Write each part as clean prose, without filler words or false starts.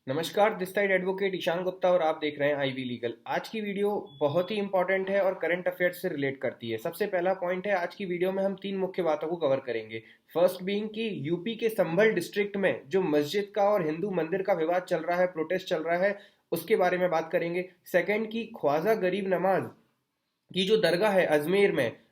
नमस्कार, this side advocate Ishan Gupta और आप देख रहे हैं आईवी लीगल। आज की वीडियो बहुत ही इंपॉर्टेंट है और करंट अफेयर्स से रिलेट करती है। सबसे पहला पॉइंट है, आज की वीडियो में हम तीन मुख्य बातों को कवर करेंगे। फर्स्ट बीइंग कि यूपी के संभल डिस्ट्रिक्ट में जो मस्जिद का और हिंदू मंदिर का विवाद चल रहा है, प्रोटेस्ट चल रहा है, उसके बारे में बात करेंगे। सेकंड की ख्वाजा गरीब नवाज की जो दरगाह है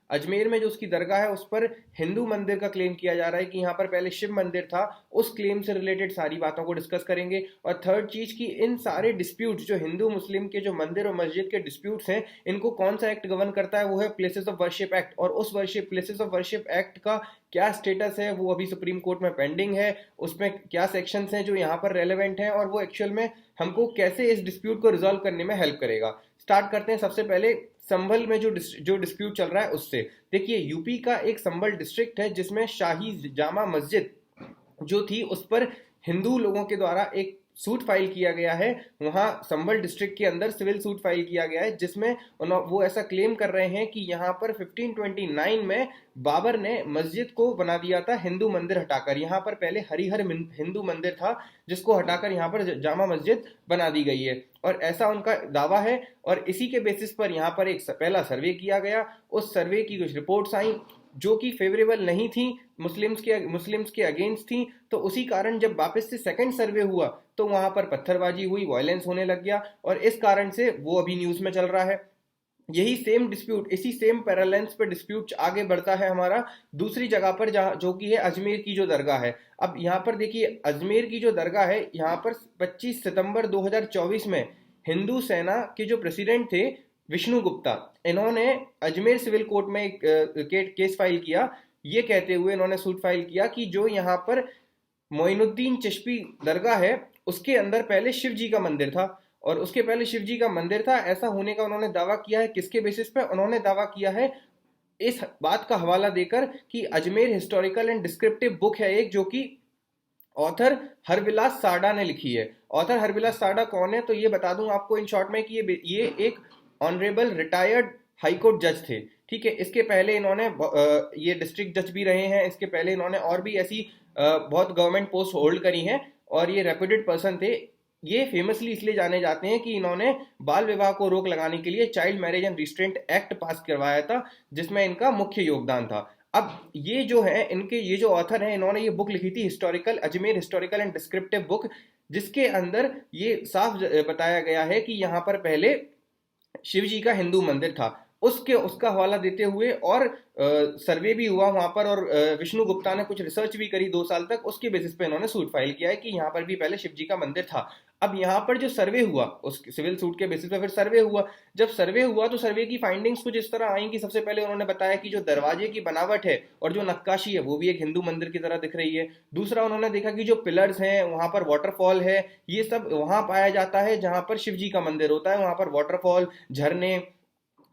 अजमेर में जो उसकी दरगाह है उस पर हिंदू मंदिर का क्लेम किया जा रहा है कि यहाँ पर पहले शिव मंदिर था, उस क्लेम से रिलेटेड सारी बातों को डिस्कस करेंगे। और थर्ड चीज की इन सारे डिस्प्यूट्स जो हिंदू मुस्लिम के जो मंदिर और मस्जिद के डिस्प्यूट्स हैं, इनको कौन सा एक्ट गवर्न करता है, वो है प्लेसेस ऑफ वर्शिप एक्ट। और उस worship places of worship act का क्या स्टेटस है, वो अभी सुप्रीम कोर्ट में पेंडिंग है। उसमें क्या सेक्शंस हैं जो यहाँ पर रेलेवेंट हैं और वो एक्चुअल में हमको कैसे इस डिस्प्यूट को रिजॉल्व करने में हेल्प करेगा। स्टार्ट करते हैं सबसे पहले संभल में जो डिस्प्यूट चल रहा है उससे। देखिए, यूपी का एक संभल डिस्ट्रिक्ट है जिसमें शाही जामा मस्जिद जो थी उस पर हिंदू लोगों के द्वारा एक सूट फाइल किया गया है। वहां संभल डिस्ट्रिक्ट के अंदर सिविल सूट फाइल किया गया है जिसमें वो ऐसा क्लेम कर रहे हैं कि यहाँ पर 1529 में बाबर ने मस्जिद को बना दिया था हिंदू मंदिर हटाकर। यहाँ पर पहले हरिहर हिंदू मंदिर था जिसको हटाकर यहाँ पर जामा मस्जिद बना दी गई है, और ऐसा उनका दावा है। और इसी के बेसिस पर यहाँ पर एक पहला सर्वे किया गया। उस सर्वे की कुछ रिपोर्ट्स आई जो कि फेवरेबल नहीं थी, मुस्लिम्स के अगेंस्ट थी। तो उसी कारण जब वापस से सेकंड सर्वे हुआ तो वहां पर पत्थरबाजी हुई, वायलेंस होने लग गया, और इस कारण से वो अभी न्यूज में चल रहा है। यही सेम डिस्प्यूट, इसी सेम पैरेलेंस पे डिस्प्यूट आगे बढ़ता है हमारा दूसरी जगह पर, जहाँ जो कि है अजमेर की जो दरगाह है। अब यहाँ पर देखिए, अजमेर की जो दरगाह है, यहाँ पर 25 सितंबर 2024 में हिंदू सेना के जो प्रेसिडेंट थे विष्णु गुप्ता, इन्होंने अजमेर सिविल कोर्ट में एक केस फाइल किया। ये कहते हुए इन्होंने सूट फाइल किया कि जो यहाँ पर मोइनुद्दीन चिश्ती दरगाह है उसके अंदर पहले शिव जी का मंदिर था, और उसके पहले शिव जी का मंदिर था, ऐसा होने का उन्होंने दावा किया है। किसके बेसिस पे उन्होंने दावा किया है? इस बात का हवाला देकर कि Ajmer historical and descriptive book है एक, जो कि ऑथर हरविलास साडा ने लिखी है। ऑथर हरविलास साडा कौन है, तो ये बता दूं आपको इन शॉर्ट में कि ये एक ऑनरेबल रिटायर्ड हाईकोर्ट जज थे। ठीक है, इसके पहले इन्होंने ये डिस्ट्रिक्ट जज भी रहे हैं। इसके पहले इन्होंने और भी ऐसी बहुत गवर्नमेंट पोस्ट होल्ड करी हैं, और ये रेप्यूटेड पर्सन थे। ये फेमसली इसलिए जाने जाते हैं कि इन्होंने बाल विवाह को रोक लगाने के लिए child marriage and restraint act पास करवाया था, जिसमें इनका मुख्य योगदान था। अब ये जो है, इनके ये जो ऑथर हैं, इन्होंने ये बुक लिखी थी historical Ajmer historical and descriptive book, जिसके अंदर ये साफ बताया गया है कि यहाँ पर पहले शिव जी का हिंदू मंदिर था। उसका हवाला देते हुए, और सर्वे भी हुआ वहां पर, और विष्णु गुप्ता ने कुछ रिसर्च भी करी 2 साल तक, उसके बेसिस पे इन्होंने सूट फाइल किया है कि यहाँ पर भी पहले शिव जी का मंदिर था। अब यहाँ पर जो सर्वे हुआ, उस सिविल सूट के बेसिस पे फिर सर्वे हुआ। जब सर्वे हुआ तो सर्वे की फाइंडिंग्स कुछ इस तरह आई कि सबसे पहले उन्होंने बताया कि जो दरवाजे की बनावट है और जो नक्काशी है वो भी एक हिंदू मंदिर की तरह दिख रही है। दूसरा, उन्होंने देखा कि जो पिलर्स हैं, वहां पर वाटरफॉल है, ये सब वहां पाया जाता है जहां पर शिव जी का मंदिर होता है। वहां पर वाटरफॉल, झरने,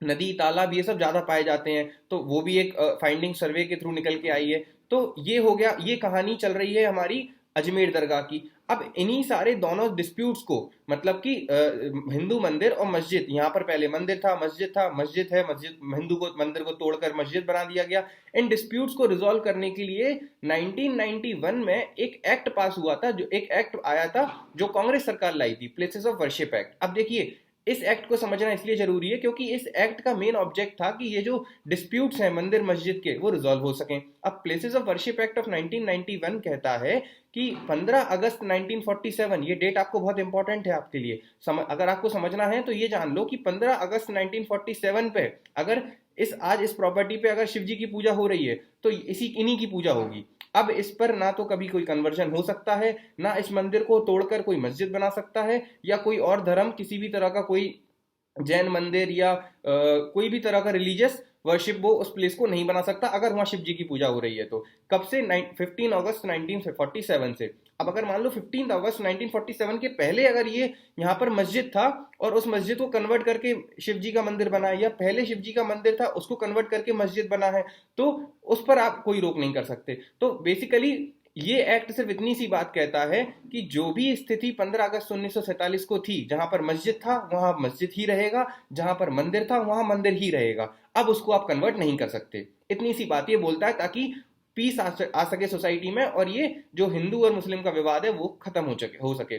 नदी, तालाब, ये सब ज्यादा पाए जाते हैं। तो वो भी एक फाइंडिंग सर्वे के थ्रू निकल के आई है। तो ये हो गया, ये कहानी चल रही है हमारी अजमेर दरगाह की। अब इन्हीं सारे दोनों डिस्प्यूट्स को, मतलब कि हिंदू मंदिर और मस्जिद, यहाँ पर पहले मंदिर था, मस्जिद है, मस्जिद हिंदू को मंदिर को तोड़कर मस्जिद बना दिया गया। इन डिस्प्यूट्स को रिजॉल्व करने के लिए 1991 में एक एक्ट पास हुआ था, जो एक एक्ट आया था जो कांग्रेस सरकार लाई थी, प्लेसेस ऑफ वर्शिप एक्ट। अब देखिए, इस एक्ट को समझना इसलिए जरूरी है क्योंकि इस एक्ट का मेन ऑब्जेक्ट था कि ये जो डिस्प्यूट्स हैं मंदिर मस्जिद के, वो रिजॉल्व हो सकें। अब places of worship act of 1991 कहता है कि 15 अगस्त 1947, ये डेट आपको बहुत इंपॉर्टेंट है आपके लिए, अगर आपको समझना है तो ये जान लो कि 15 अगस्त 1947 पे अगर आज इस प्रॉपर्टी पे अगर शिव जी की पूजा हो रही है तो इन्हीं की पूजा होगी। अब इस पर ना तो कभी कोई कन्वर्जन हो सकता है, ना इस मंदिर को तोड़कर कोई मस्जिद बना सकता है, या कोई और धर्म, किसी भी तरह का कोई जैन मंदिर या कोई भी तरह का रिलीजियस वर्शिप वो उस प्लेस को नहीं बना सकता अगर वहां शिव जी की पूजा हो रही है तो। कब से? 15 अगस्त 1947 से। अब अगर मान लो 15 अगस्त 1947 के पहले अगर ये यहाँ पर मस्जिद था और उस मस्जिद को कन्वर्ट करके शिव जी का मंदिर बना है, या पहले शिव जी का मंदिर था उसको कन्वर्ट करके मस्जिद बना है, तो उस पर आप कोई रोक नहीं कर सकते। तो बेसिकली ये एक्ट सिर्फ इतनी सी बात कहता है कि जो भी स्थिति 15 अगस्त 1947 को थी, जहां पर मस्जिद था वहां मस्जिद ही रहेगा, जहां पर मंदिर था वहां मंदिर ही रहेगा। अब उसको आप कन्वर्ट नहीं कर सकते। इतनी सी बात ये बोलता है ताकि पीस आ सके सोसाइटी में, और ये जो हिंदू और मुस्लिम का विवाद है वो खत्म हो सके।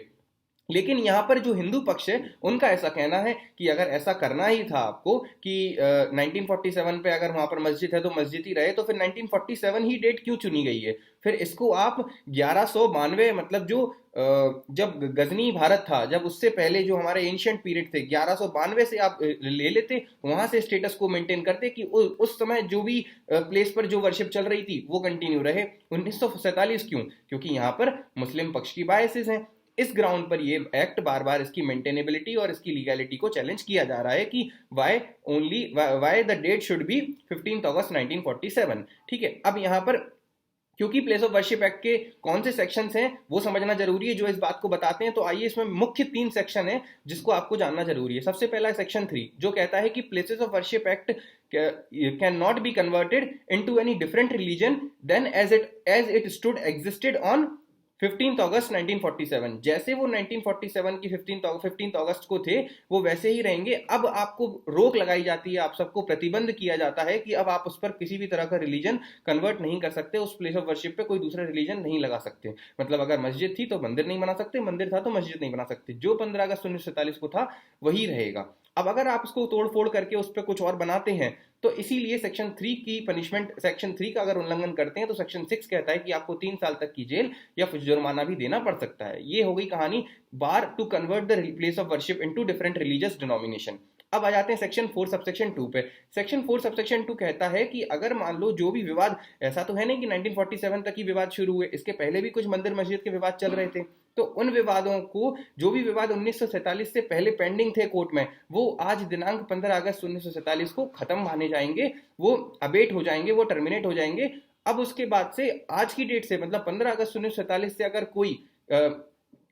लेकिन यहाँ पर जो हिंदू पक्ष है उनका ऐसा कहना है कि अगर ऐसा करना ही था आपको कि 1947 पे अगर वहां पर मस्जिद है तो मस्जिद ही रहे, तो फिर 1947 ही डेट क्यों चुनी गई है? फिर इसको आप 1192 मतलब जो जब गजनी भारत था, जब उससे पहले जो हमारे एंशियंट पीरियड थे 1192 से आप ले लेते, वहां से स्टेटस को मेंटेन करते कि उस समय जो भी प्लेस पर जो वर्शिप चल रही थी वो कंटिन्यू रहे। 1947 क्यों? क्योंकि यहाँ पर मुस्लिम पक्ष की बायसेस हैं। इस ग्राउंड पर ये एक्ट बार बार इसकी मेंटेनेबिलिटी और इसकी लीगैलिटी को चैलेंज किया जा रहा है कि why the date should be 15 अगस्त 1947। ठीक है, अब यहाँ पर क्योंकि प्लेस ऑफ वर्शिप एक्ट के कौन से सेक्शंस हैं वो समझना जरूरी है जो इस बात को बताते हैं, तो आइए इसमें मुख्य 3 सेक्शन है जिसको आपको जानना जरूरी है। सबसे पहला सेक्शन 3 जो कहता है कि places of worship act can not be converted into any different religion than as it stood existed on 15 अगस्त 1947। जैसे वो 1947 की 15 अगस्त को थे वो वैसे ही रहेंगे। अब आपको रोक लगाई जाती है, आप सबको प्रतिबंध किया जाता है कि अब आप उस पर किसी भी तरह का रिलीजन कन्वर्ट नहीं कर सकते, उस प्लेस ऑफ वर्शिप पे कोई दूसरा रिलीजन नहीं लगा सकते। मतलब अगर मस्जिद थी तो मंदिर नहीं बना सकते, मंदिर था तो मस्जिद नहीं बना सकते। जो 15 अगस्त 1947 को था वही रहेगा। अब अगर आप उसको तोड़ फोड़ करके उस पर कुछ और बनाते हैं तो इसीलिए सेक्शन 3 की पनिशमेंट, सेक्शन 3 का अगर उल्लंघन करते हैं तो सेक्शन 6 कहता है कि आपको 3 साल तक की जेल या फिर जुर्माना भी देना पड़ सकता है। ये हो गई कहानी bar to convert the place of worship into different religious denomination. अब आ जाते हैं सेक्शन 4 सबसेक्शन 2 पे। सेक्शन 4 सबसेक्शन 2 कहता है कि अगर मान लो जो भी विवाद, ऐसा तो है नहीं कि 1947 तक ही विवाद शुरू हुए, इसके पहले भी कुछ मंदिर मस्जिद के विवाद चल रहे थे, तो उन विवादों को, जो भी विवाद 1947 से पहले पेंडिंग थे कोर्ट में, वो आज दिनांक 15 अगस्त 1947 को खत्म माने जाएंगे, वो अबेट हो जाएंगे, वो टर्मिनेट हो जाएंगे। अब उसके बाद से आज की डेट से मतलब 15 अगस्त 1947 से अगर कोई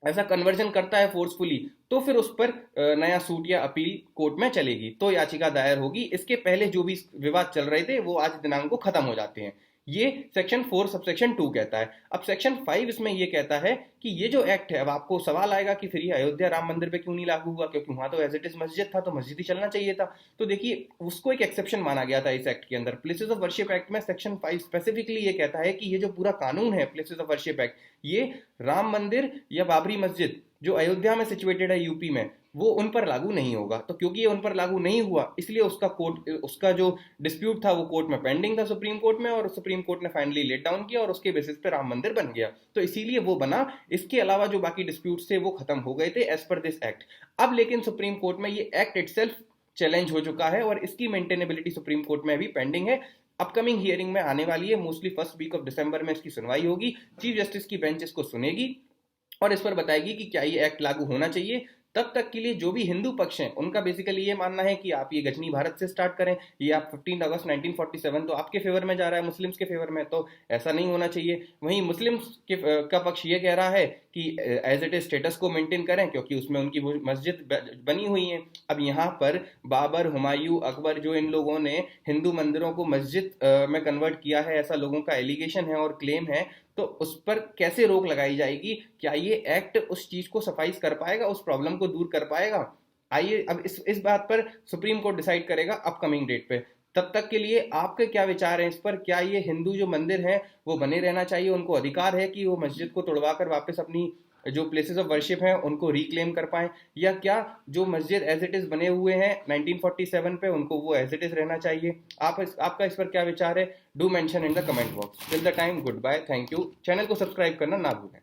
ऐसा कन्वर्जन करता है फोर्सफुली, तो फिर उस पर नया सूट या अपील कोर्ट में चलेगी, तो याचिका दायर होगी। इसके पहले जो भी विवाद चल रहे थे वो आज दिनांक को खत्म हो जाते हैं। ये सेक्शन 4 सबसेक्शन 2 कहता है। अब सेक्शन 5 इसमें ये कहता है कि ये जो एक्ट है, अब आपको सवाल आएगा कि फिर ये अयोध्या राम मंदिर पे क्यों नहीं लागू हुआ, क्योंकि वहां तो एज इट इज मस्जिद था तो मस्जिद ही चलना चाहिए था। तो देखिए उसको एक एक्सेप्शन माना गया था इस एक्ट के अंदर। प्लेसेस ऑफ वर्शिप एक्ट में सेक्शन 5 स्पेसिफिकली ये कहता है कि ये जो पूरा कानून है प्लेसेस ऑफ वर्शिप एक्ट, ये राम मंदिर या बाबरी मस्जिद जो अयोध्या में सिचुएटेड है यूपी में, वो उन पर लागू नहीं होगा। तो क्योंकि ये उन पर लागू नहीं हुआ इसलिए उसका जो डिस्प्यूट था वो कोर्ट में पेंडिंग था सुप्रीम कोर्ट में, और सुप्रीम कोर्ट ने फाइनली लेट डाउन किया और उसके बेसिस पे राम मंदिर बन गया। तो इसीलिए वो बना। इसके अलावा जो बाकी डिस्प्यूट्स थे वो खत्म हो गए थे एज पर दिस एक्ट। अब लेकिन सुप्रीम कोर्ट में ये एक्ट इटसेल्फ चैलेंज हो चुका है और इसकी मेंटेनेबिलिटी सुप्रीम कोर्ट में भी पेंडिंग है। अपकमिंग हियरिंग में आने वाली है, mostly first week of December में इसकी सुनवाई होगी। चीफ जस्टिस की बेंच इसको सुनेगी और इस पर बताएगी कि क्या ये एक्ट लागू होना चाहिए। तब तक के लिए जो भी हिंदू पक्ष हैं उनका बेसिकली ये मानना है कि आप ये गजनी भारत से स्टार्ट करें, ये आप 15 अगस्त 1947 तो आपके फेवर में जा रहा है, मुस्लिम्स के फेवर में, तो ऐसा नहीं होना चाहिए। वहीं मुस्लिम्स का पक्ष ये कह रहा है कि एज इट इज स्टेटस को मेंटेन करें क्योंकि उसमें उनकी मस्जिद बनी हुई है। अब यहाँ पर बाबर, हुमायूं, अकबर, जो इन लोगों ने हिंदू मंदिरों को मस्जिद में कन्वर्ट किया है, ऐसा लोगों का एलिगेशन है और क्लेम है, तो उस पर कैसे रोक लगाई जाएगी? क्या ये एक्ट उस चीज को सफाइस कर पाएगा, उस प्रॉब्लम को दूर कर पाएगा? आइए अब इस बात पर सुप्रीम कोर्ट डिसाइड करेगा अपकमिंग डेट पे। तब तक के लिए आपके क्या विचार हैं इस पर? क्या ये हिंदू जो मंदिर हैं वो बने रहना चाहिए, उनको अधिकार है कि वो मस्जिद को तोड़वा कर वापस अपनी जो प्लेसेस ऑफ वर्शिप हैं उनको रिक्लेम कर पाएं, या क्या जो मस्जिद एज इट इज बने हुए हैं 1947 पे उनको वो एज इट इज रहना चाहिए? आपका इस पर क्या विचार है? Do mention in the comment box. Till the time, good bye, thank you. Channel को सब्सक्राइब करना ना भूलें।